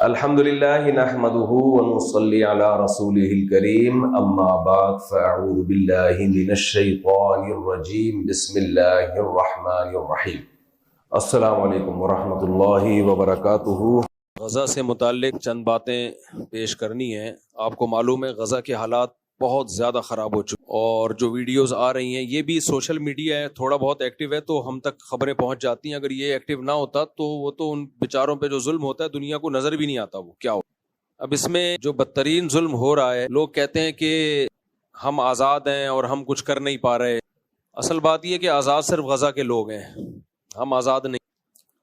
الحمد للہ نحمده ونصلی علی رسولہ الکریم اما بعد فاعوذ باللہ من الشیطان الرجیم بسم اللہ الرحمن الرحیم۔ السلام علیکم ورحمۃ اللہ وبرکاتہ۔ غزہ سے متعلق چند باتیں پیش کرنی ہیں۔ آپ کو معلوم ہے غزہ کے حالات بہت زیادہ خراب ہو چکے، اور جو ویڈیوز آ رہی ہیں یہ بھی سوشل میڈیا ہے، تھوڑا بہت ایکٹیو ہے تو ہم تک خبریں پہنچ جاتی ہیں۔ اگر یہ ایکٹیو نہ ہوتا تو وہ تو ان بیچاروں پہ جو ظلم ہوتا ہے دنیا کو نظر بھی نہیں آتا وہ کیا ہو۔ اب اس میں جو بدترین ظلم ہو رہا ہے، لوگ کہتے ہیں کہ ہم آزاد ہیں اور ہم کچھ کر نہیں پا رہے۔ اصل بات یہ کہ آزاد صرف غزہ کے لوگ ہیں، ہم آزاد نہیں۔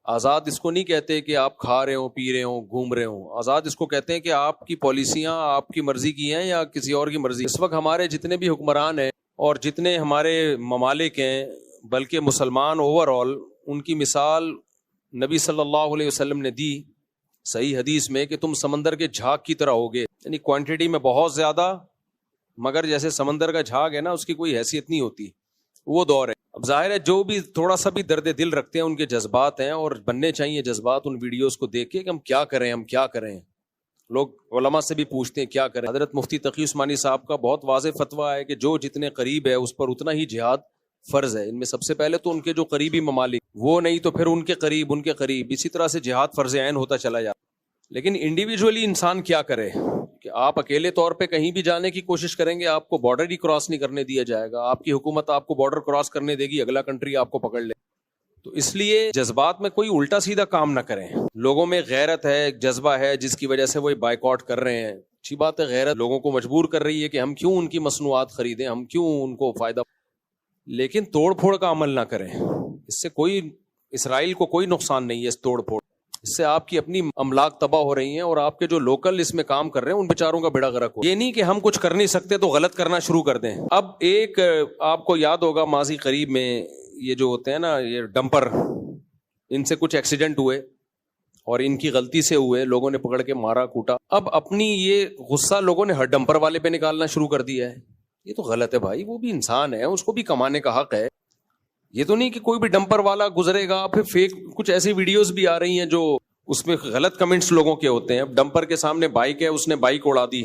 آزاد اس کو نہیں کہتے کہ آپ کھا رہے ہوں، پی رہے ہوں، گھوم رہے ہوں۔ آزاد اس کو کہتے ہیں کہ آپ کی پالیسیاں آپ کی مرضی کی ہیں یا کسی اور کی مرضی۔ اس وقت ہمارے جتنے بھی حکمران ہیں اور جتنے ہمارے ممالک ہیں، بلکہ مسلمان اوور آل، ان کی مثال نبی صلی اللہ علیہ وسلم نے دی صحیح حدیث میں کہ تم سمندر کے جھاگ کی طرح ہوگے، یعنی کوانٹٹی میں بہت زیادہ، مگر جیسے سمندر کا جھاگ ہے نا، اس کی کوئی حیثیت نہیں ہوتی، وہ دور ہے۔ اب ظاہر ہے جو بھی تھوڑا سا بھی درد دل رکھتے ہیں ان کے جذبات ہیں، اور بننے چاہیے جذبات ان ویڈیوز کو دیکھ کے کہ ہم کیا کریں، ہم کیا کریں۔ لوگ علماء سے بھی پوچھتے ہیں کیا کریں۔ حضرت مفتی تقی عثمانی صاحب کا بہت واضح فتویٰ ہے کہ جو جتنے قریب ہے اس پر اتنا ہی جہاد فرض ہے۔ ان میں سب سے پہلے تو ان کے جو قریبی ممالک، وہ نہیں تو پھر ان کے قریب، اسی طرح سے جہاد فرض عین ہوتا چلا جاتا۔ لیکن انڈیویجولی انسان کیا کرے کہ آپ اکیلے طور پہ کہیں بھی جانے کی کوشش کریں گے، آپ کو بارڈر ہی کراس نہیں کرنے دیا جائے گا۔ آپ کی حکومت آپ کو بارڈر کراس کرنے دے گی، اگلا کنٹری آپ کو پکڑ لے۔ تو اس لیے جذبات میں کوئی الٹا سیدھا کام نہ کریں۔ لوگوں میں غیرت ہے، ایک جذبہ ہے جس کی وجہ سے وہ بائیکاٹ کر رہے ہیں۔ اچھی بات ہے، غیرت لوگوں کو مجبور کر رہی ہے کہ ہم کیوں ان کی مصنوعات خریدیں، ہم کیوں ان کو فائدہ، لیکن توڑ پھوڑ کا عمل نہ کریں۔ اس سے کوئی اسرائیل کو کوئی نقصان نہیں ہے، اس توڑ پھوڑ اس سے آپ کی اپنی املاک تباہ ہو رہی ہیں، اور آپ کے جو لوکل اس میں کام کر رہے ہیں ان بیچاروں کا بیڑا غرق ہو۔ یہ نہیں کہ ہم کچھ کر نہیں سکتے تو غلط کرنا شروع کر دیں۔ اب ایک آپ کو یاد ہوگا ماضی قریب میں یہ جو ہوتے ہیں نا، یہ ڈمپر، ان سے کچھ ایکسیڈنٹ ہوئے اور ان کی غلطی سے ہوئے، لوگوں نے پکڑ کے مارا کوٹا۔ اب اپنی یہ غصہ لوگوں نے ہر ڈمپر والے پہ نکالنا شروع کر دیا ہے۔ یہ تو غلط ہے بھائی، وہ بھی انسان ہے، اس کو بھی کمانے کا حق ہے۔ یہ تو نہیں کہ کوئی بھی ڈمپر والا گزرے گا، پھر فیک کچھ ایسی ویڈیوز بھی آ رہی ہیں جو اس میں غلط کمنٹس لوگوں کے ہوتے ہیں۔ اب ڈمپر کے سامنے بائک ہے، اس نے بائک اڑا دی،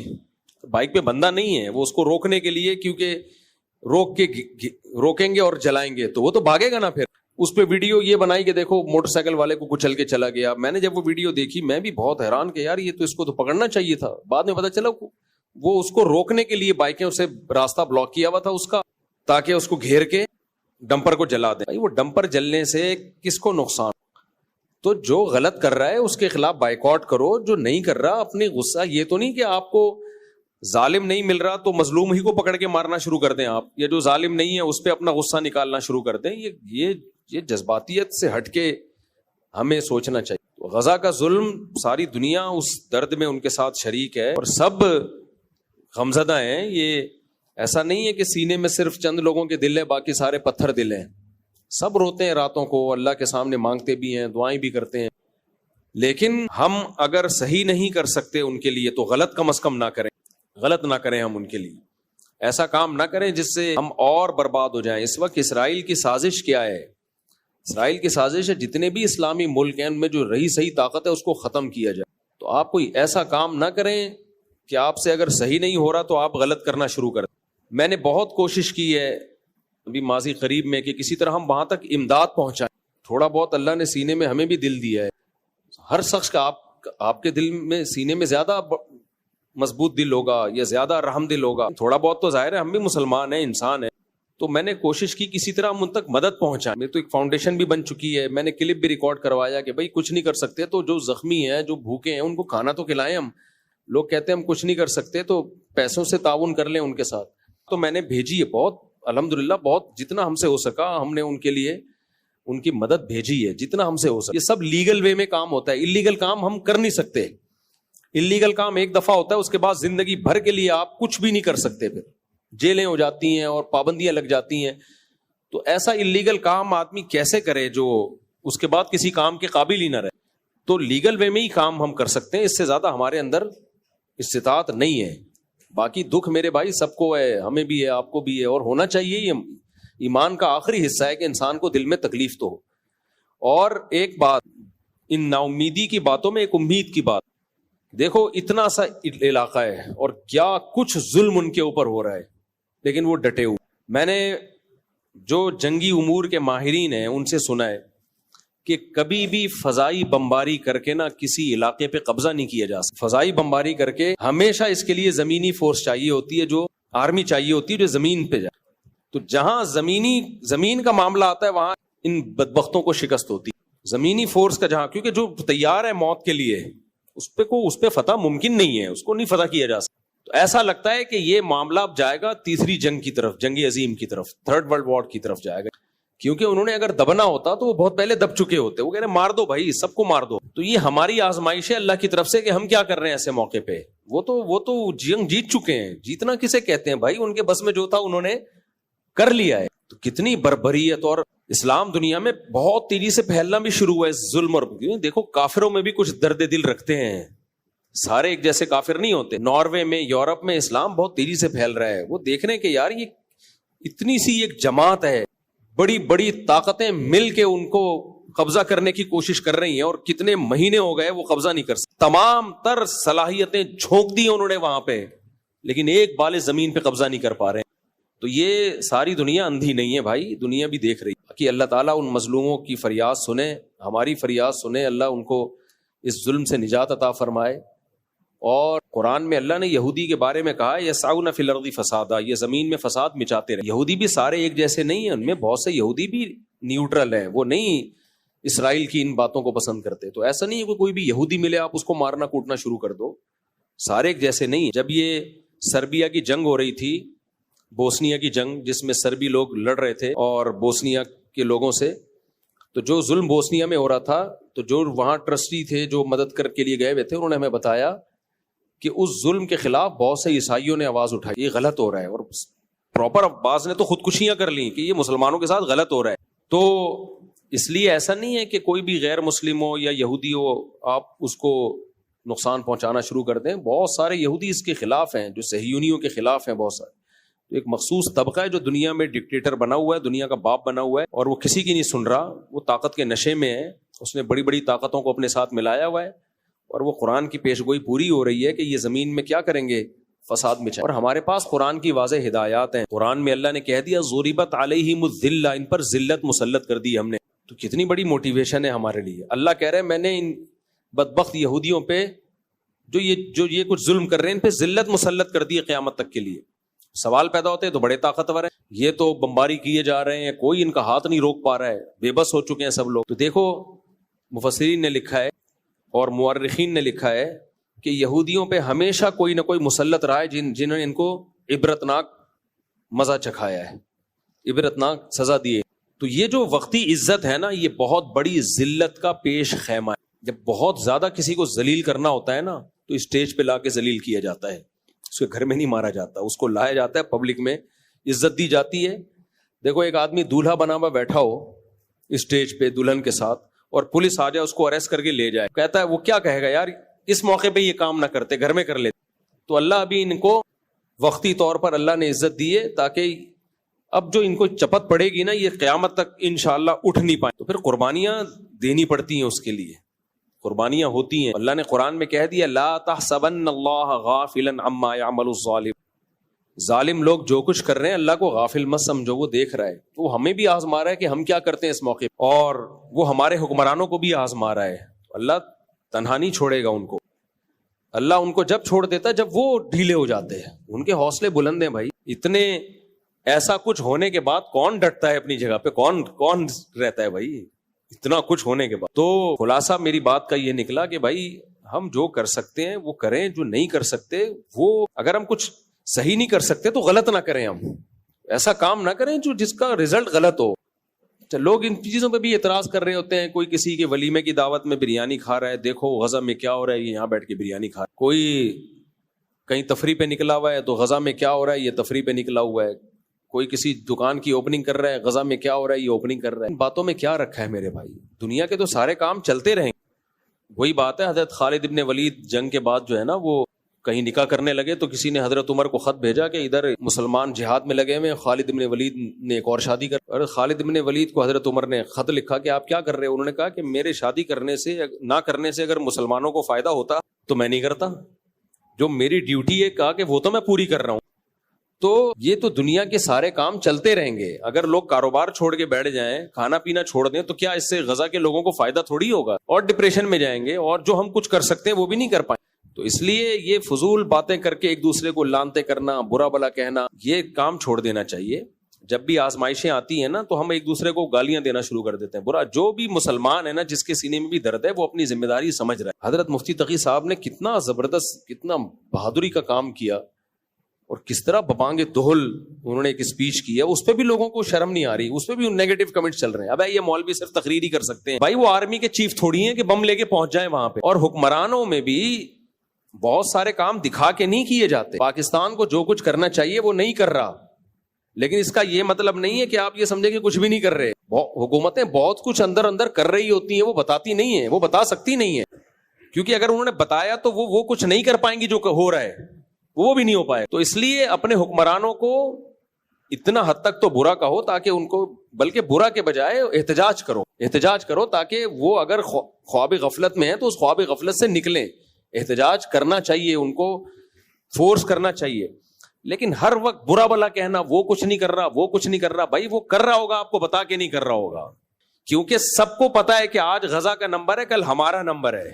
بائک پہ بندہ نہیں ہے، وہ اس کو روکنے کے لیے، کیونکہ روکیں گے اور جلائیں گے تو وہ تو بھاگے گا نا۔ پھر اس پہ ویڈیو یہ بنائی کہ دیکھو موٹر سائیکل والے کو کچل کے چلا گیا۔ میں نے جب وہ ویڈیو دیکھی میں بھی بہت حیران کہ یار یہ تو اس کو تو پکڑنا چاہیے تھا۔ بعد میں پتا چلا وہ اس کو روکنے کے لیے بائکیں اسے راستہ بلاک کیا ہوا تھا اس کا، تاکہ اس کو گھیر کے ڈمپر کو جلا دیں۔ وہ ڈمپر جلنے سے کس کو نقصان؟ تو جو غلط کر رہا ہے اس کے خلاف بائیکاٹ کرو، جو نہیں کر رہا اپنی غصہ، یہ تو نہیں کہ آپ کو ظالم نہیں مل رہا تو مظلوم ہی کو پکڑ کے مارنا شروع کر دیں آپ، یا جو ظالم نہیں ہے اس پہ اپنا غصہ نکالنا شروع کر دیں۔ یہ جذباتیت سے ہٹ کے ہمیں سوچنا چاہیے۔ غزہ کا ظلم، ساری دنیا اس درد میں ان کے ساتھ شریک ہے، اور سب غمزدہ ہیں۔ یہ ایسا نہیں ہے کہ سینے میں صرف چند لوگوں کے دل ہے، باقی سارے پتھر دل ہیں۔ سب روتے ہیں راتوں کو، اللہ کے سامنے مانگتے بھی ہیں، دعائیں بھی کرتے ہیں، لیکن ہم اگر صحیح نہیں کر سکتے ان کے لیے تو غلط کم از کم نہ کریں، غلط نہ کریں۔ ہم ان کے لیے ایسا کام نہ کریں جس سے ہم اور برباد ہو جائیں۔ اس وقت اسرائیل کی سازش کیا ہے؟ اسرائیل کی سازش ہے جتنے بھی اسلامی ملک ہیں ان میں جو رہی صحیح طاقت ہے اس کو ختم کیا جائے۔ تو آپ کوئی ایسا کام نہ کریں کہ آپ سے اگر صحیح نہیں ہو رہا تو آپ غلط کرنا شروع کر دیں۔ میں نے بہت کوشش کی ہے ابھی ماضی قریب میں کہ کسی طرح ہم وہاں تک امداد پہنچائیں۔ تھوڑا بہت اللہ نے سینے میں ہمیں بھی دل دیا ہے، ہر شخص کا آپ کے دل میں سینے میں زیادہ مضبوط دل ہوگا یا زیادہ رحم دل ہوگا، تھوڑا بہت تو ظاہر ہے ہم بھی مسلمان ہیں، انسان ہیں۔ تو میں نے کوشش کی کسی طرح ہم ان تک مدد پہنچائیں۔ میری تو ایک فاؤنڈیشن بھی بن چکی ہے، میں نے کلپ بھی ریکارڈ کروایا کہ بھائی کچھ نہیں کر سکتے تو جو زخمی ہیں، جو بھوکے ہیں، ان کو کھانا تو کھلائیں ہم۔ لوگ کہتے ہیں ہم کچھ نہیں کر سکتے تو پیسوں سے تعاون کر لیں ان کے ساتھ۔ تو میں نے بھیجی ہے بہت، الحمدللہ بہت جتنا ہم سے ہو سکا ہم نے ان کے لیے ان کی مدد بھیجی ہے، جتنا ہم سے ہو سکا۔ یہ سب لیگل وے میں کام ہوتا ہے، اللیگل کام ہم کر نہیں سکتے۔ اللیگل کام ایک دفعہ ہوتا ہے، اس کے بعد زندگی بھر کے لیے آپ کچھ بھی نہیں کر سکتے، پھر جیلیں ہو جاتی ہیں اور پابندیاں لگ جاتی ہیں۔ تو ایسا اللیگل کام آدمی کیسے کرے جو اس کے بعد کسی کام کے قابل ہی نہ رہے؟ تو لیگل وے میں ہی کام ہم کر سکتے ہیں، اس سے زیادہ ہمارے اندر استطاعت نہیں ہے۔ باقی دکھ میرے بھائی سب کو ہے، ہمیں بھی ہے، آپ کو بھی ہے، اور ہونا چاہیے۔ یہ ایمان کا آخری حصہ ہے کہ انسان کو دل میں تکلیف تو ہو۔ اور ایک بات، ان نا امیدی کی باتوں میں ایک امید کی بات، دیکھو اتنا سا علاقہ ہے اور کیا کچھ ظلم ان کے اوپر ہو رہا ہے، لیکن وہ ڈٹے ہوئے. میں نے جو جنگی امور کے ماہرین ہیں ان سے سنا ہے کہ کبھی بھی فضائی بمباری کر کے نا کسی علاقے پہ قبضہ نہیں کیا جا سکتا. فضائی بمباری کر کے ہمیشہ اس کے لیے زمینی فورس چاہیے ہوتی ہے، جو آرمی چاہیے ہوتی ہے جو زمین پہ جائے. تو جہاں زمین کا معاملہ آتا ہے وہاں ان بدبختوں کو شکست ہوتی ہے. زمینی فورس کا جہاں، کیونکہ جو تیار ہے موت کے لیے اس پہ فتح ممکن نہیں ہے، اس کو نہیں فتح کیا جا سکتا. تو ایسا لگتا ہے کہ یہ معاملہ اب جائے گا تیسری جنگ کی طرف، جنگ عظیم کی طرف، تھرڈ ورلڈ وار کی طرف جائے گا. کیونکہ انہوں نے اگر دبنا ہوتا تو وہ بہت پہلے دب چکے ہوتے. وہ کہہ رہے مار دو بھائی، سب کو مار دو. تو یہ ہماری آزمائش ہے اللہ کی طرف سے کہ ہم کیا کر رہے ہیں ایسے موقع پہ. وہ تو جنگ جیت چکے ہیں. جیتنا کسے کہتے ہیں بھائی؟ ان کے بس میں جو تھا انہوں نے کر لیا ہے. تو کتنی بربریت، اور اسلام دنیا میں بہت تیزی سے پھیلنا بھی شروع ہوا ہے ظلم. اور دیکھو کافروں میں بھی کچھ درد دل رکھتے ہیں، سارے ایک جیسے کافر نہیں ہوتے. ناروے میں، یورپ میں اسلام بہت تیزی سے پھیل رہا ہے. وہ دیکھ رہے ہیں کہ یار یہ اتنی سی ایک جماعت ہے، بڑی بڑی طاقتیں مل کے ان کو قبضہ کرنے کی کوشش کر رہی ہیں، اور کتنے مہینے ہو گئے وہ قبضہ نہیں کر سکتے. تمام تر صلاحیتیں جھونک دی انہوں نے وہاں پہ، لیکن ایک بال زمین پہ قبضہ نہیں کر پا رہے. تو یہ ساری دنیا اندھی نہیں ہے بھائی، دنیا بھی دیکھ رہی ہے. کہ اللہ تعالیٰ ان مظلوموں کی فریاد سنے، ہماری فریاد سنے. اللہ ان کو اس ظلم سے نجات عطا فرمائے. اور قرآن میں اللہ نے یہودی کے بارے میں کہا یسعون فی الارض فسادا، یہ زمین میں فساد مچاتے رہے. یہودی بھی سارے ایک جیسے نہیں ہیں، ان میں بہت سے یہودی بھی نیوٹرل ہیں، وہ نہیں اسرائیل کی ان باتوں کو پسند کرتے. تو ایسا نہیں ہے کہ کوئی بھی یہودی ملے آپ اس کو مارنا کوٹنا شروع کر دو. سارے ایک جیسے نہیں. جب یہ سربیا کی جنگ ہو رہی تھی، بوسنیا کی جنگ جس میں سربی لوگ لڑ رہے تھے اور بوسنیا کے لوگوں سے، تو جو ظلم بوسنیا میں ہو رہا تھا، تو جو وہاں ٹرسٹی تھے جو مدد کر کے لیے گئے ہوئے تھے، انہوں نے ہمیں بتایا کہ اس ظلم کے خلاف بہت سے عیسائیوں نے آواز اٹھائی یہ غلط ہو رہا ہے. اور پراپر بعض نے تو خودکشیاں کر لیں کہ یہ مسلمانوں کے ساتھ غلط ہو رہا ہے. تو اس لیے ایسا نہیں ہے کہ کوئی بھی غیر مسلم ہو یا یہودی ہو آپ اس کو نقصان پہنچانا شروع کر دیں. بہت سارے یہودی اس کے خلاف ہیں، جو صہیونیوں کے خلاف ہیں بہت سارے. تو ایک مخصوص طبقہ ہے جو دنیا میں ڈکٹیٹر بنا ہوا ہے، دنیا کا باپ بنا ہوا ہے، اور وہ کسی کی نہیں سن رہا. وہ طاقت کے نشے میں ہے، اس نے بڑی بڑی طاقتوں کو اپنے ساتھ ملایا ہوا ہے، اور وہ قرآن کی پیشگوئی پوری ہو رہی ہے کہ یہ زمین میں کیا کریں گے، فساد مچائیں. اور ہمارے پاس قرآن کی واضح ہدایات ہیں. قرآن میں اللہ نے کہہ دیا ضربت علیہم الذلہ، ان پر ذلت مسلط کر دی ہم نے. تو کتنی بڑی موٹیویشن ہے ہمارے لیے. اللہ کہہ رہے ہیں میں نے ان بدبخت یہودیوں پہ جو یہ کچھ ظلم کر رہے ہیں ان پہ ذلت مسلط کر دی ہے قیامت تک کے لیے. سوال پیدا ہوتے ہیں تو بڑے طاقتور ہیں، یہ تو بمباری کیے جا رہے ہیں، کوئی ان کا ہاتھ نہیں روک پا رہا ہے، بے بس ہو چکے ہیں سب لوگ. تو دیکھو مفسرین نے لکھا ہے اور مورخین نے لکھا ہے کہ یہودیوں پہ ہمیشہ کوئی نہ کوئی مسلط رہا ہے جنہوں نے ان کو عبرتناک مزہ چکھایا ہے، عبرتناک سزا دی ہے. تو یہ جو وقتی عزت ہے نا، یہ بہت بڑی ذلت کا پیش خیمہ ہے. جب بہت زیادہ کسی کو ذلیل کرنا ہوتا ہے نا، تو اسٹیج پہ لا کے ذلیل کیا جاتا ہے، اس کے گھر میں نہیں مارا جاتا، اس کو لایا جاتا ہے، پبلک میں عزت دی جاتی ہے. دیکھو ایک آدمی دولہا بنا ہوا بیٹھا ہو اسٹیج پہ دلہن کے ساتھ، اور پولیس آ جائے اس کو اریسٹ کر کے لے جائے، کہتا ہے وہ کیا کہے گا، یار اس موقع پہ یہ کام نہ کرتے، گھر میں کر لیتے. تو اللہ ابھی ان کو وقتی طور پر اللہ نے عزت دی ہے، تاکہ اب جو ان کو چپت پڑے گی نا، یہ قیامت تک انشاءاللہ اٹھ نہیں پائیں. تو پھر قربانیاں دینی پڑتی ہیں، اس کے لیے قربانیاں ہوتی ہیں. اللہ نے قرآن میں کہہ دیا لا تحسبن اللہ غافلا عما يعمل الظالم، ظالم لوگ جو کچھ کر رہے ہیں اللہ کو غافل مت سمجھو، وہ دیکھ رہا ہے. تو ہمیں بھی آزما رہا ہے کہ ہم کیا کرتے ہیں اس موقع پہ، اور وہ ہمارے حکمرانوں کو بھی آزما رہا ہے. اللہ تنہا نہیں چھوڑے گا ان کو. اللہ ان کو جب چھوڑ دیتا ہے جب وہ ڈھیلے ہو جاتے ہیں. ان کے حوصلے بلند ہیں بھائی. اتنے ایسا کچھ ہونے کے بعد کون ڈٹتا ہے اپنی جگہ پہ، کون رہتا ہے بھائی اتنا کچھ ہونے کے بعد. تو خلاصہ میری بات کا یہ نکلا کہ بھائی ہم جو کر سکتے ہیں وہ کریں، جو نہیں کر سکتے وہ، اگر ہم کچھ صحیح نہیں کر سکتے تو غلط نہ کریں. ہم ایسا کام نہ کریں جس کا رزلٹ غلط ہو. لوگ ان چیزوں پہ بھی اعتراض کر رہے ہوتے ہیں. کوئی کسی کے ولیمے کی دعوت میں بریانی کھا رہا ہے، دیکھو غزہ میں کیا ہو رہا ہے، یہ یہاں بیٹھ کے بریانی کھا رہا ہے. کوئی کہیں تفریح پہ نکلا ہوا ہے تو غزہ میں کیا ہو رہا ہے، یہ تفریح پہ نکلا ہوا ہے. کوئی کسی دکان کی اوپننگ کر رہا ہے، غزہ میں کیا ہو رہا ہے، یہ اوپننگ کر رہا ہے. ان باتوں میں کیا رکھا ہے میرے بھائی؟ دنیا کے تو سارے کام چلتے رہیں. وہی بات ہے حضرت خالد ابن ولید جنگ کے بعد جو ہے نا وہ کہیں نکاح کرنے لگے تو کسی نے حضرت عمر کو خط بھیجا کہ ادھر مسلمان جہاد میں لگے ہوئے، خالد بن ولید نے ایک اور شادی کر، اور خالد بن ولید کو حضرت عمر نے خط لکھا کہ آپ کیا کر رہے ہیں؟ انہوں نے کہا کہ میرے شادی کرنے سے نہ کرنے سے اگر مسلمانوں کو فائدہ ہوتا تو میں نہیں کرتا، جو میری ڈیوٹی ہے کہا کہ وہ تو میں پوری کر رہا ہوں۔ تو یہ تو دنیا کے سارے کام چلتے رہیں گے، اگر لوگ کاروبار چھوڑ کے بیٹھ جائیں، کھانا پینا چھوڑ دیں، تو کیا اس سے غزہ کے لوگوں کو فائدہ تھوڑی ہوگا، اور ڈپریشن میں جائیں گے، اور جو ہم کچھ کر سکتے ہیں وہ بھی نہیں کر پائیں۔ تو اس لیے یہ فضول باتیں کر کے ایک دوسرے کو لانتے کرنا، برا بلا کہنا، یہ کام چھوڑ دینا چاہیے۔ جب بھی آزمائشیں آتی ہیں نا تو ہم ایک دوسرے کو گالیاں دینا شروع کر دیتے ہیں، برا جو بھی مسلمان ہے نا، جس کے سینے میں بھی درد ہے، وہ اپنی ذمہ داری سمجھ رہا ہے۔ حضرت مفتی تقی صاحب نے کتنا زبردست، کتنا بہادری کا کام کیا، اور کس طرح ببانگ دہل انہوں نے ایک اسپیچ کی ہے، اس پہ بھی لوگوں کو شرم نہیں آ رہی، اس پہ بھی نیگیٹو کمنٹس چل رہے ہیں۔ اب یہ مولوی صرف تقریر ہی کر سکتے ہیں، بھائی وہ آرمی کے چیف تھوڑی ہیں کہ بم لے کے پہنچ جائیں وہاں پہ۔ اور حکمرانوں میں بھی بہت سارے کام دکھا کے نہیں کیے جاتے۔ پاکستان کو جو کچھ کرنا چاہیے وہ نہیں کر رہا، لیکن اس کا یہ مطلب نہیں ہے کہ آپ یہ سمجھیں کہ کچھ بھی نہیں کر رہے۔ حکومتیں بہت کچھ اندر اندر کر رہی ہوتی ہیں، وہ بتاتی نہیں ہیں، وہ بتا سکتی نہیں ہیں، کیونکہ اگر انہوں نے بتایا تو وہ کچھ نہیں کر پائیں گی جو ہو رہا ہے، وہ بھی نہیں ہو پائے۔ تو اس لیے اپنے حکمرانوں کو اتنا حد تک تو برا کہو تاکہ ان کو، بلکہ برا کے بجائے احتجاج کرو تاکہ وہ اگر خواب غفلت میں ہے تو اس خواب غفلت سے نکلیں۔ احتجاج کرنا چاہیے، ان کو فورس کرنا چاہیے، لیکن ہر وقت برا بلا کہنا وہ کچھ نہیں کر رہا، وہ کچھ نہیں کر رہا، بھائی وہ کر رہا ہوگا، آپ کو بتا کے نہیں کر رہا ہوگا، کیونکہ سب کو پتا ہے کہ آج غزہ کا نمبر ہے، کل ہمارا نمبر ہے۔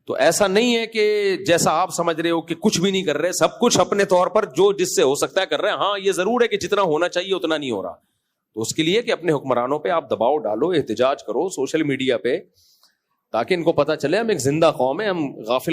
تو ایسا نہیں ہے کہ جیسا آپ سمجھ رہے ہو کہ کچھ بھی نہیں کر رہے، سب کچھ اپنے طور پر جو جس سے ہو سکتا ہے کر رہے ہیں۔ ہاں یہ ضرور ہے کہ جتنا ہونا چاہیے اتنا نہیں ہو رہا، تو اس کے لیے کہ اپنے حکمرانوں پہ آپ دباؤ ڈالو، احتجاج کرو سوشل میڈیا پہ، تاکہ ان کو پتا چلے ہم ایک زندہ قوم ہے، ہم غافل